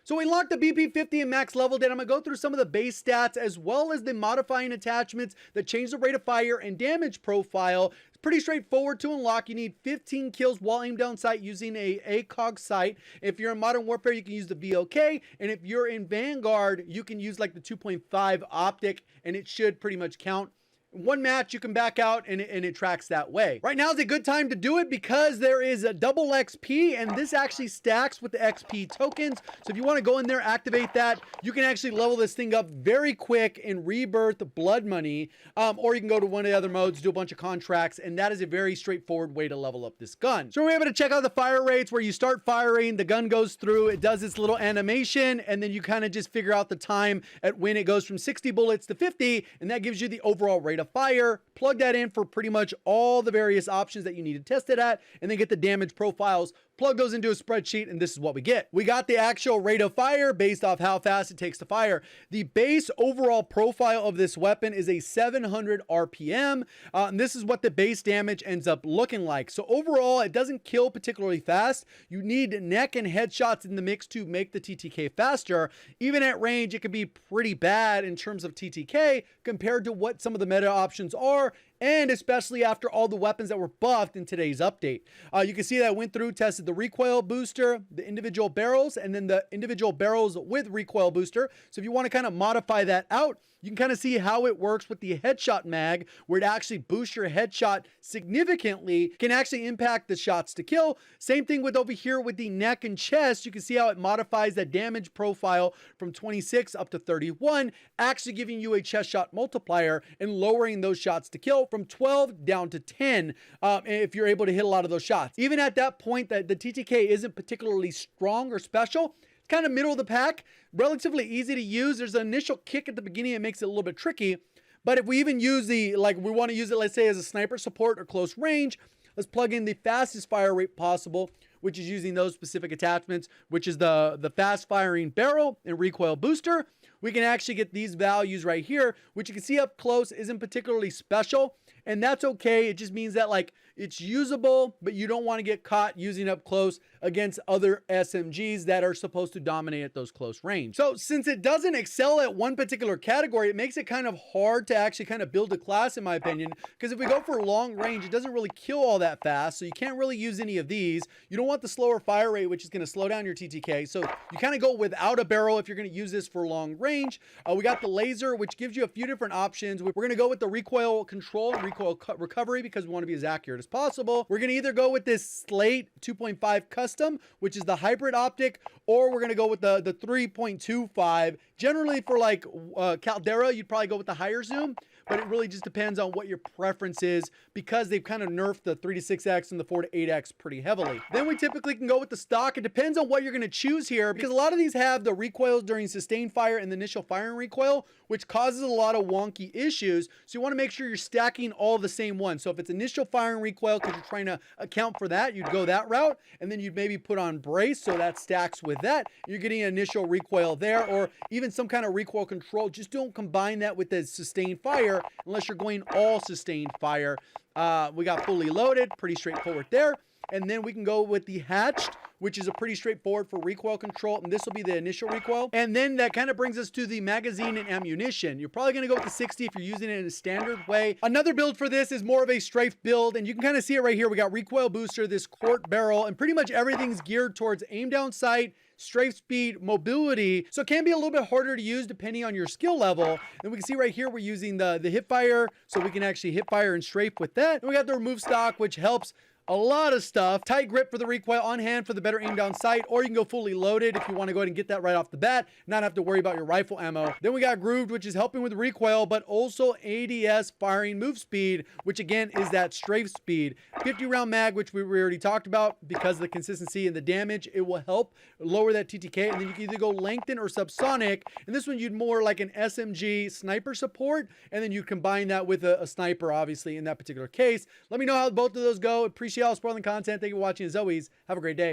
So we unlocked the BP50 and max leveled it. I'm gonna go through some of the base stats as well as the modifying attachments that change the rate of fire and damage profile. It's pretty straightforward to unlock. You need 15 kills while aimed down sight using a ACOG sight. If you're in Modern Warfare, you can use the VOK, and if you're in Vanguard, you can use like the 2.5 optic, and it should pretty much count. One match you can back out and it tracks that way. Right now is a good time to do it because there is a double XP, and this actually stacks with the XP tokens. So if you want to go in there, activate that, you can actually level this thing up very quick in Rebirth Blood Money, or you can go to one of the other modes, do a bunch of contracts, and that is a very straightforward way to level up this gun. So we're able to check out the fire rates where you start firing, the gun goes through, it does its little animation, and then you kind of just figure out the time at when it goes from 60 bullets to 50, and that gives you the overall rate of fire. Plug that in for pretty much all the various options that you need to test it at, and then get the damage profiles, plug those into a spreadsheet, and this is what we get. We got the actual rate of fire based off how fast it takes to fire. The base overall profile of this weapon is a 700 RPM, and this is what the base damage ends up looking like. So overall, it doesn't kill particularly fast. You need neck and headshots in the mix to make the TTK faster. Even at range, it can be pretty bad in terms of TTK compared to what some of the meta options are, and especially after all the weapons that were buffed in today's update. You can see that I went through, tested the recoil booster, the individual barrels, and then the individual barrels with recoil booster. So if you want to kind of modify that out, you can kind of see how it works with the headshot mag, where it actually boosts your headshot significantly, can actually impact the shots to kill. Same thing with over here with the neck and chest. You can see how it modifies that damage profile from 26 up to 31, actually giving you a chest shot multiplier and lowering those shots to kill from 12 down to 10 if you're able to hit a lot of those shots. Even at that point, that the TTK isn't particularly strong or special. It's kind of middle of the pack, relatively easy to use. There's an initial kick at the beginning. It makes it a little bit tricky. But if we even use we want to use it, let's say as a sniper support or close range, let's plug in the fastest fire rate possible, which is using those specific attachments, which is the fast firing barrel and recoil booster. We can actually get these values right here, which you can see up close isn't particularly special. And that's okay. It just means that like it's usable, but you don't want to get caught using up close against other SMGs that are supposed to dominate at those close range. So since it doesn't excel at one particular category, it makes it kind of hard to actually kind of build a class, in my opinion, because if we go for long range, it doesn't really kill all that fast. So you can't really use any of these. You don't want the slower fire rate, which is going to slow down your TTK. So you kind of go without a barrel if you're going to use this for long range. We got the laser, which gives you a few different options. We're going to go with the recoil control, recoil recovery, because we want to be as accurate as possible. We're going to either go with this Slate 2.5 custom, which is the hybrid optic, or we're going to go with the 3.25. Generally for like Caldera, you'd probably go with the higher zoom, but it really just depends on what your preference is, because they've kind of nerfed the 3 to 6x and the 4 to 8x pretty heavily. Then we typically can go with the stock. It depends on what you're going to choose here, because a lot of these have the recoils during sustained fire and the initial firing recoil, which causes a lot of wonky issues. So you want to make sure you're stacking all the same ones. So if it's initial firing recoil, because you're trying to account for that, you'd go that route, and then you'd maybe put on brace, so that stacks with that. You're getting an initial recoil there, or even some kind of recoil control. Just don't combine that with the sustained fire unless you're going all sustained fire. We got fully loaded, pretty straightforward there. And then we can go with the hatched, which is a pretty straightforward for recoil control, and this will be the initial recoil. And then that kind of brings us to the magazine and ammunition. You're probably going to go with the 60 if you're using it in a standard way. Another build for this is more of a strafe build, and you can kind of see it right here. We got recoil booster, this quart barrel, and pretty much everything's geared towards aim down sight, strafe speed, mobility. So it can be a little bit harder to use depending on your skill level. And we can see right here, we're using the hip fire, so we can actually hip fire and strafe with that. And we got the remove stock, which helps a lot of stuff. Tight grip for the recoil, on hand for the better aim down sight, or you can go fully loaded if you want to go ahead and get that right off the bat, not have to worry about your rifle ammo. Then we got grooved, which is helping with recoil, but also ADS firing move speed, which again is that strafe speed. 50 round mag, which we already talked about, because of the consistency and the damage, it will help lower that TTK. And then you can either go lengthen or subsonic, and this one you'd more like an SMG sniper support, and then you combine that with a sniper, obviously, in that particular case. Let me know how both of those go. Appreciate all spoiling content. Thank you for watching. As always, have a great day.